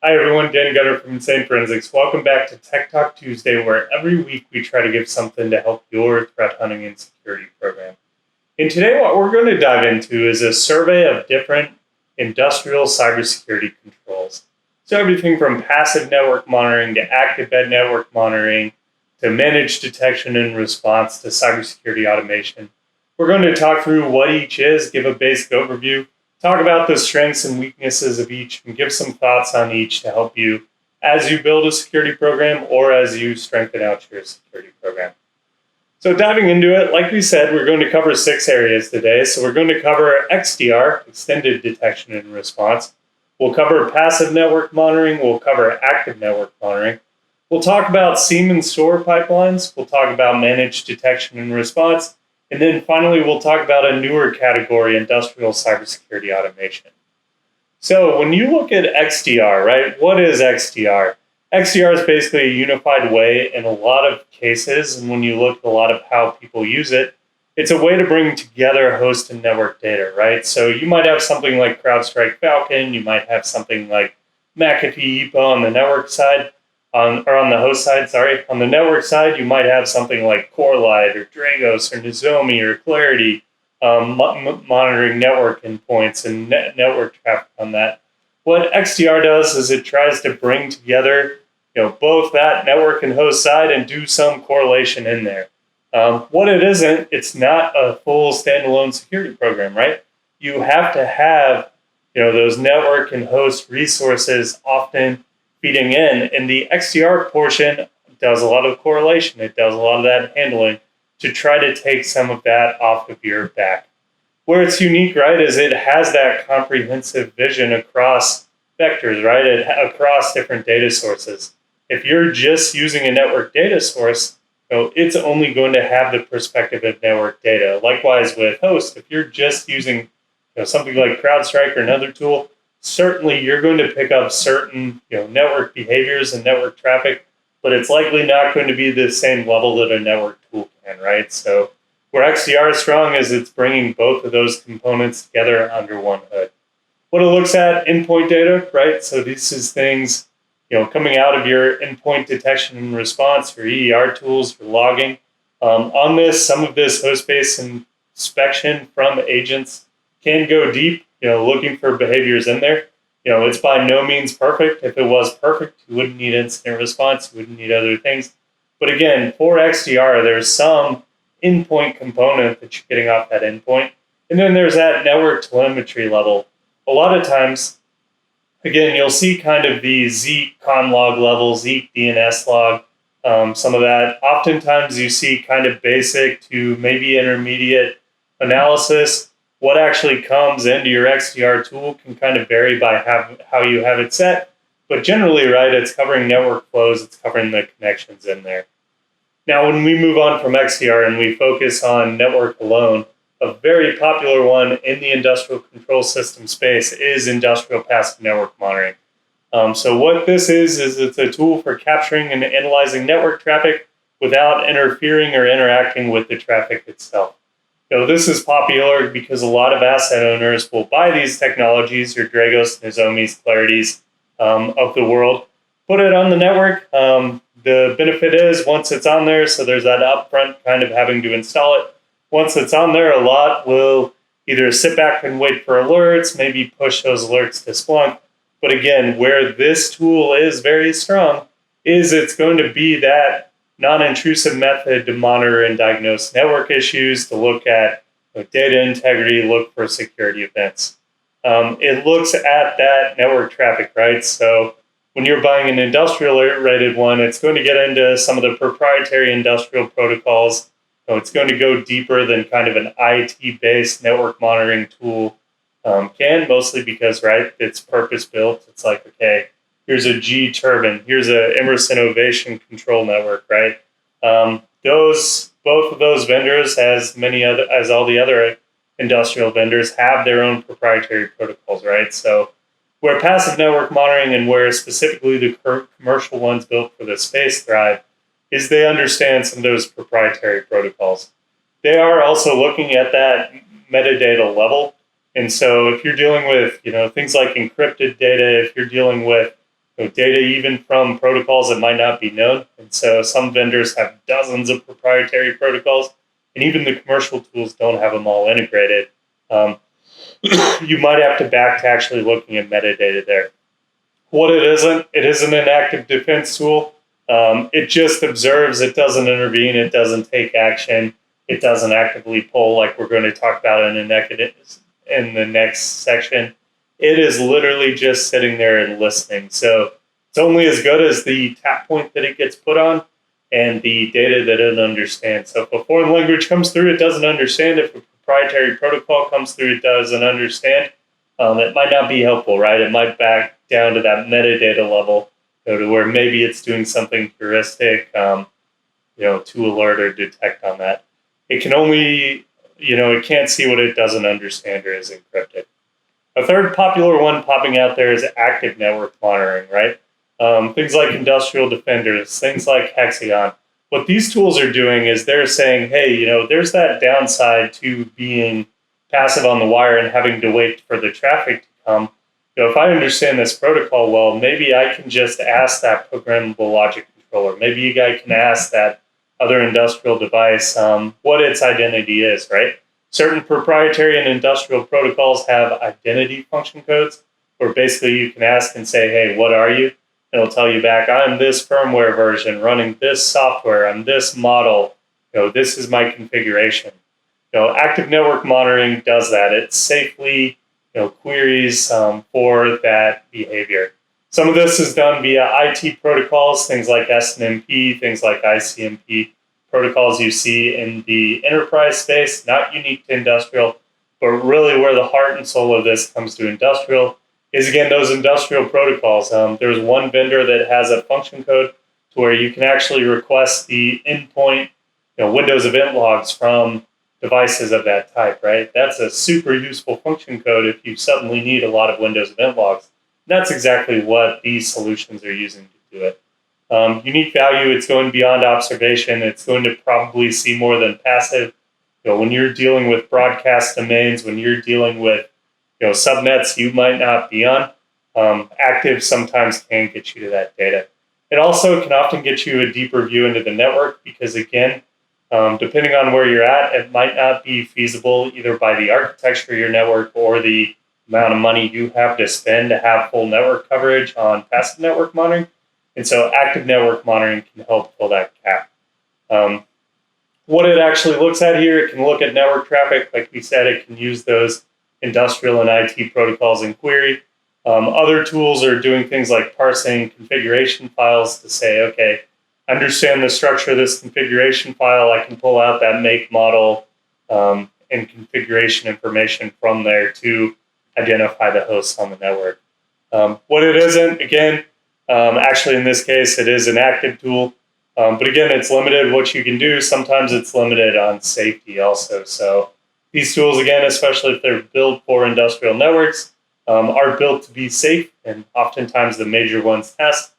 Hi everyone, Dan Gutter from Insane Forensics. Welcome back to Tech Talk Tuesday, where every week we try to give something to help your threat hunting and security program. And today what we're going to dive into is a survey of different industrial cybersecurity controls. So everything from passive network monitoring to active bed network monitoring to managed detection and response to cybersecurity automation. We're going to talk through what each is, give a basic overview, talk about the strengths and weaknesses of each, and give some thoughts on each to help you as you build a security program or as you strengthen out your security program. So diving into it, like we said, we're going to cover 6 areas today. So we're going to cover XDR, extended detection and response. We'll cover passive network monitoring. We'll cover active network monitoring. We'll talk about SIEM and SOAR pipelines. We'll talk about managed detection and response. And then finally, we'll talk about a newer category, industrial cybersecurity automation. So when you look at XDR, right, what is XDR? XDR is basically a unified way in a lot of cases, and when you look at a lot of how people use it, it's a way to bring together host and network data, right? So you might have something like CrowdStrike Falcon, you might have something like McAfee EPA on the network side, on the host side, sorry. On the network side, you might have something like CoreLight or Dragos or Nozomi or Clarity monitoring network endpoints and network traffic on that. What XDR does is it tries to bring together both that network and host side and do some correlation in there. What it isn't, it's not a full standalone security program, right? You have to have those network and host resources often feeding in, and the XDR portion does a lot of correlation. It does a lot of that handling to try to take some of that off of your back. Where it's unique, right, is it has that comprehensive vision across vectors, right, across different data sources. If you're just using a network data source, it's only going to have the perspective of network data. Likewise with host, if you're just using something like CrowdStrike or another tool, certainly you're going to pick up certain network behaviors and network traffic, but it's likely not going to be the same level that a network tool can, right? So where XDR is strong is it's bringing both of those components together under one hood. What it looks at, endpoint data, right? So this is things coming out of your endpoint detection and response, your EDR tools, your logging. On this, some of this host-based inspection from agents can go deep, looking for behaviors in there. It's by no means perfect. If it was perfect, you wouldn't need incident response, you wouldn't need other things. But again, for XDR, there's some endpoint component that you're getting off that endpoint. And then there's that network telemetry level. A lot of times, again, you'll see kind of the Zeek conlog level, Zeek DNS log, some of that. Oftentimes you see kind of basic to maybe intermediate analysis. What actually comes into your XDR tool can kind of vary by how you have it set. But generally, right, it's covering network flows, it's covering the connections in there. Now, when we move on from XDR and we focus on network alone, a very popular one in the industrial control system space is industrial passive network monitoring. So what this is it's a tool for capturing and analyzing network traffic without interfering or interacting with the traffic itself. This is popular because a lot of asset owners will buy these technologies, your Dragos, Nozomis, Clarities of the world, put it on the network. The benefit is once it's on there, so there's that upfront kind of having to install it. Once it's on there, a lot will either sit back and wait for alerts, maybe push those alerts to Splunk. But again, where this tool is very strong is it's going to be that non-intrusive method to monitor and diagnose network issues, to look at data integrity, look for security events. It looks at that network traffic, right? So when you're buying an industrial rated one, it's going to get into some of the proprietary industrial protocols. It's going to go deeper than kind of an IT-based network monitoring tool can, mostly because, right, it's purpose-built. It's like, okay, here's a G turbine, here's a Emerson Ovation control network, right? Both of those vendors, as all the other industrial vendors, have their own proprietary protocols, right? So where passive network monitoring and where specifically the commercial ones built for the space thrive is they understand some of those proprietary protocols. They are also looking at that metadata level. And so if you're dealing with, things like encrypted data, if you're dealing with data even from protocols that might not be known. And so some vendors have dozens of proprietary protocols, and even the commercial tools don't have them all integrated. You might have to back to actually looking at metadata there. What it isn't an active defense tool. It just observes, it doesn't intervene, it doesn't take action, it doesn't actively pull like we're going to talk about in the next section. It is literally just sitting there and listening. So it's only as good as the tap point that it gets put on and the data that it understands. So if a foreign language comes through, it doesn't understand. If a proprietary protocol comes through, it doesn't understand. It might not be helpful, right? It might back down to that metadata level, to where maybe it's doing something heuristic, to alert or detect on that. It can only, it can't see what it doesn't understand or is encrypted. A third popular one popping out there is active network monitoring, right? Things like Industrial Defenders, things like Hexagon. What these tools are doing is they're saying, hey, there's that downside to being passive on the wire and having to wait for the traffic to come. If I understand this protocol well, maybe I can just ask that programmable logic controller. Maybe you guys can ask that other industrial device what its identity is, right? Certain proprietary and industrial protocols have identity function codes where basically you can ask and say, hey, what are you? And it'll tell you back, I'm this firmware version running this software, I'm this model, this is my configuration. Active network monitoring does that. It safely queries for that behavior. Some of this is done via IT protocols, things like SNMP, things like ICMP, protocols you see in the enterprise space, not unique to industrial, but really where the heart and soul of this comes to industrial is, again, those industrial protocols. There's one vendor that has a function code to where you can actually request the endpoint, Windows event logs from devices of that type, right? That's a super useful function code if you suddenly need a lot of Windows event logs. That's exactly what these solutions are using to do it. Unique value, it's going beyond observation. It's going to probably see more than passive. When you're dealing with broadcast domains, when you're dealing with subnets you might not be on, active sometimes can get you to that data. It also can often get you a deeper view into the network because, again, depending on where you're at, it might not be feasible either by the architecture of your network or the amount of money you have to spend to have full network coverage on passive network monitoring. And so active network monitoring can help fill that gap. What it actually looks at here, it can look at network traffic. Like we said, it can use those industrial and IT protocols in query. Other tools are doing things like parsing configuration files to say, okay, understand the structure of this configuration file. I can pull out that make, model, and configuration information from there to identify the hosts on the network. What it isn't, again, actually in this case, it is an active tool. But again, it's limited what you can do. Sometimes it's limited on safety also. So these tools, again, especially if they're built for industrial networks, are built to be safe, and oftentimes the major ones test.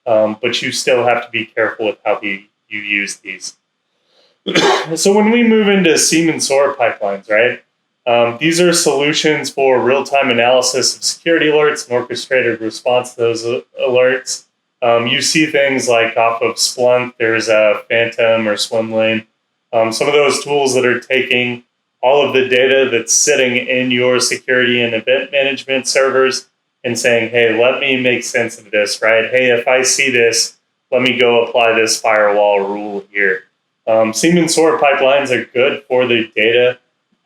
But you still have to be careful with how you use these. So when we move into SIEM and SOAR pipelines, right? These are solutions for real-time analysis of security alerts and orchestrated response to those alerts. You see things like off of Splunk, there's a Phantom or Swimlane. Some of those tools that are taking all of the data that's sitting in your security and event management servers and saying, hey, let me make sense of this, right? Hey, if I see this, let me go apply this firewall rule here. SIEM and SOAR pipelines are good for the data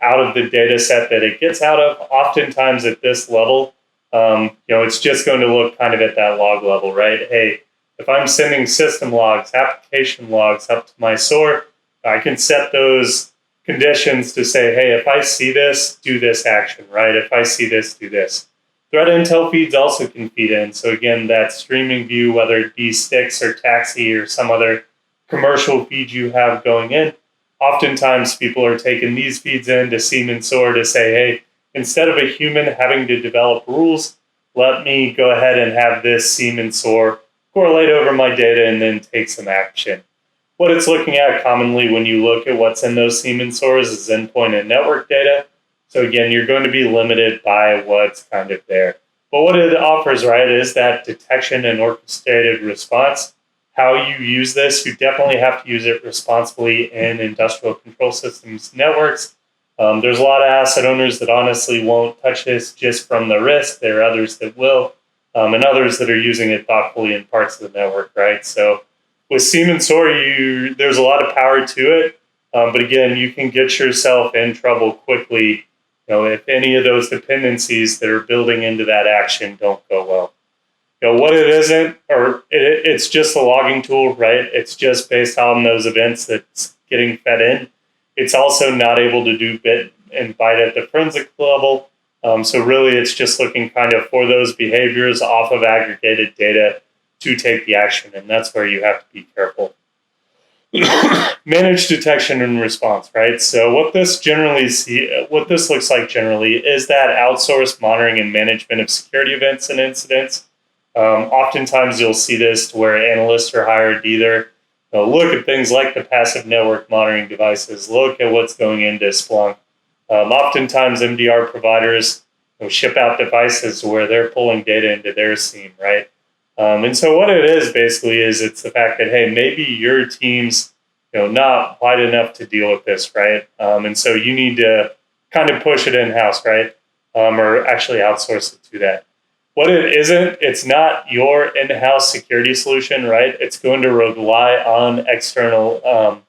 out of the data set that it gets out of. Oftentimes at this level, it's just going to look kind of at that log level, right? Hey, if I'm sending system logs, application logs up to my SOAR, I can set those conditions to say, hey, if I see this, do this action, right? If I see this, do this. Threat intel feeds also can feed in. So again, that streaming view, whether it be Stix or Taxi or some other commercial feed you have going in, oftentimes people are taking these feeds in to SIEM and SOAR to say, hey, instead of a human having to develop rules, let me go ahead and have this SIEM and SOAR correlate over my data and then take some action. What it's looking at commonly when you look at what's in those SIEM and SOARs is endpoint and network data. So again, you're going to be limited by what's kind of there. But what it offers, right, is that detection and orchestrated response. How you use this, you definitely have to use it responsibly in industrial control systems networks. There's a lot of asset owners that honestly won't touch this just from the risk. There are others that will, and others that are using it thoughtfully in parts of the network, right? So with SIEM and SOAR, there's a lot of power to it. But again, you can get yourself in trouble quickly, if any of those dependencies that are building into that action don't go well. What it isn't, or it's just a logging tool, right? It's just based on those events that's getting fed in. It's also not able to do bit and byte at the forensic level. So really, it's just looking kind of for those behaviors off of aggregated data to take the action, and that's where you have to be careful. Managed detection and response, right? So what this looks like generally is that outsourced monitoring and management of security events and incidents. Oftentimes you'll see this to where analysts are hired to either look at things like the passive network monitoring devices, look at what's going into Splunk. Oftentimes MDR providers ship out devices where they're pulling data into their SIEM, right? And so what it is basically is it's the fact that, hey, maybe your team's not wide enough to deal with this, right? And so you need to kind of push it in-house, right? Or actually outsource it to that. What it isn't, it's not your in-house security solution, right? It's going to rely on external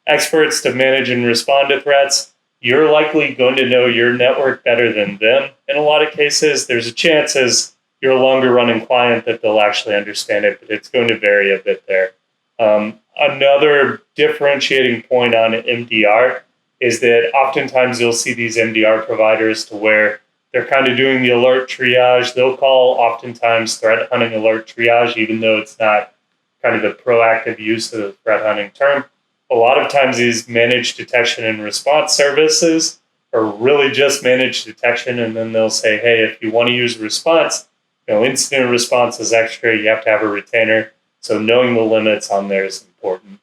experts to manage and respond to threats. You're likely going to know your network better than them. In a lot of cases, there's a chance as you're a longer running client that they'll actually understand it, but it's going to vary a bit there. Another differentiating point on MDR is that oftentimes you'll see these MDR providers to where they're kind of doing the alert triage. They'll call oftentimes threat hunting alert triage, even though it's not kind of the proactive use of the threat hunting term. A lot of times these managed detection and response services are really just managed detection, and then they'll say, hey, if you want to use response, incident response is extra. You have to have a retainer. So knowing the limits on there is important.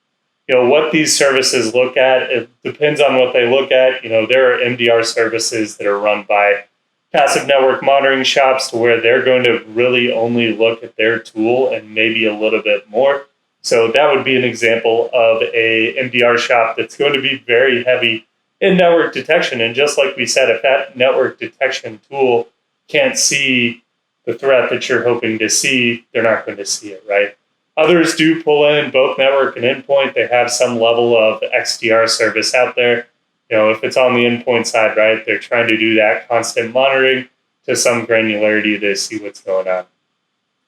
What these services look at, it depends on what they look at. There are MDR services that are run by passive network monitoring shops to where they're going to really only look at their tool and maybe a little bit more. So that would be an example of a MDR shop that's going to be very heavy in network detection. And just like we said, if that network detection tool can't see the threat that you're hoping to see, they're not going to see it, right? Others do pull in both network and endpoint. They have some level of XDR service out there. If it's on the endpoint side, right, they're trying to do that constant monitoring to some granularity to see what's going on.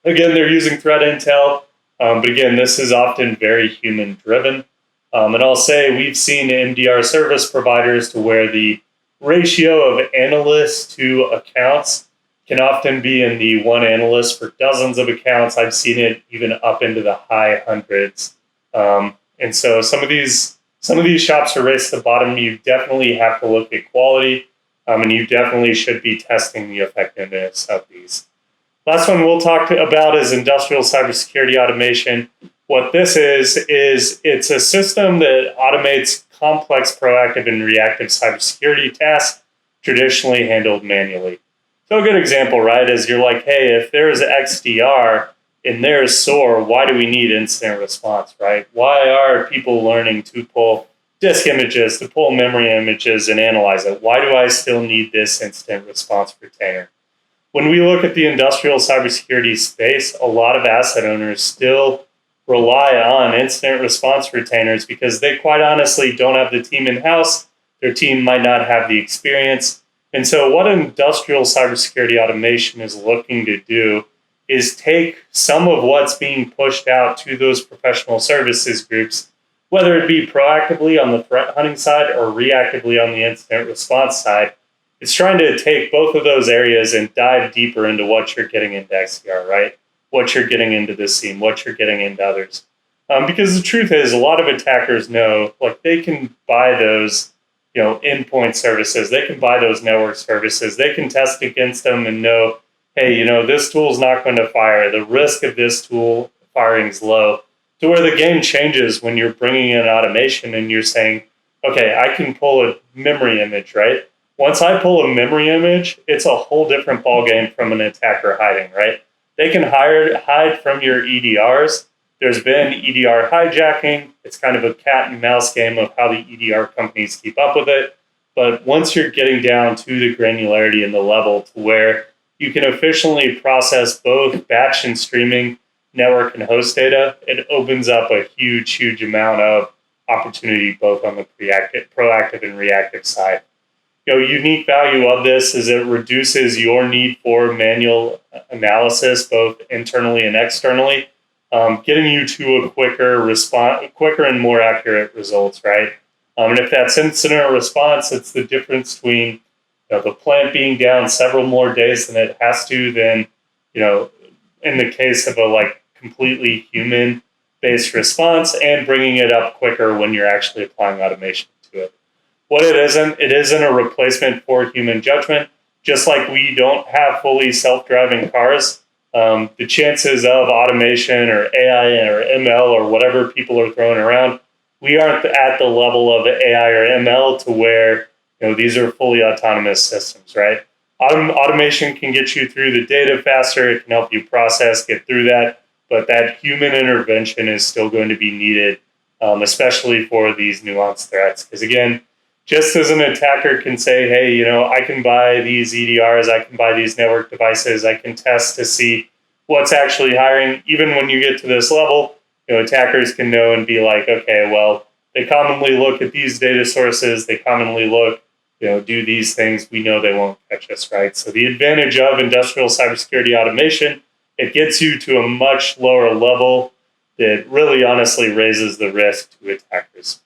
Again, they're using threat intel, but again, this is often very human driven. And I'll say we've seen MDR service providers to where the ratio of analysts to accounts can often be in the one analyst for dozens of accounts. I've seen it even up into the high hundreds. And so some of these shops are raced to the bottom. You definitely have to look at quality, and you definitely should be testing the effectiveness of these. Last one we'll talk about is industrial cybersecurity automation. What this is it's a system that automates complex proactive and reactive cybersecurity tasks traditionally handled manually. So a good example, right, is you're like, hey, if there's XDR and there's SOAR, why do we need incident response, right? Why are people learning to pull disk images, to pull memory images and analyze it? Why do I still need this incident response retainer? When we look at the industrial cybersecurity space, a lot of asset owners still rely on incident response retainers because they quite honestly don't have the team in-house. Their team might not have the experience. And so what industrial cybersecurity automation is looking to do is take some of what's being pushed out to those professional services groups, whether it be proactively on the threat hunting side or reactively on the incident response side. It's trying to take both of those areas and dive deeper into what you're getting into XDR, right? What you're getting into the SIEM, what you're getting into others. Because the truth is, a lot of attackers know, like, they can buy those endpoint services. They can buy those network services. They can test against them and know, hey, this tool is not going to fire. The risk of this tool firing is low. To where the game changes when you're bringing in automation and you're saying, okay, I can pull a memory image, right? Once I pull a memory image, it's a whole different ballgame from an attacker hiding, right? They can hide from your EDRs. There's been EDR hijacking. It's kind of a cat and mouse game of how the EDR companies keep up with it. But once you're getting down to the granularity and the level to where you can efficiently process both batch and streaming network and host data, it opens up a huge amount of opportunity both on the proactive and reactive side. Unique value of this is it reduces your need for manual analysis, both internally and externally, getting you to a quicker and more accurate results, right? And if that's incident response, it's the difference between the plant being down several more days than it has to, then in the case of a completely human-based response, and bringing it up quicker when you're actually applying automation to it. What it isn't a replacement for human judgment. Just like we don't have fully self-driving cars, the chances of automation or AI or ML or whatever people are throwing around, we aren't at the level of AI or ML to where these are fully autonomous systems, right? Automation can get you through the data faster. It can help you process, get through that, but that human intervention is still going to be needed, especially for these nuanced threats. Because again, just as an attacker can say, hey, I can buy these EDRs, I can buy these network devices, I can test to see what's actually hiring. Even when you get to this level, attackers can know and be like, okay, well, they commonly look at these data sources, they commonly look, do these things, we know they won't catch us, right? So the advantage of industrial cybersecurity automation, it gets you to a much lower level that really honestly raises the risk to attackers.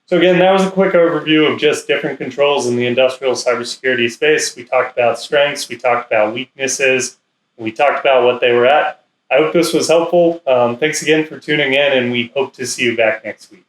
So again, that was a quick overview of just different controls in the industrial cybersecurity space. We talked about strengths, we talked about weaknesses, we talked about what they were at. I hope this was helpful. Thanks again for tuning in, and we hope to see you back next week.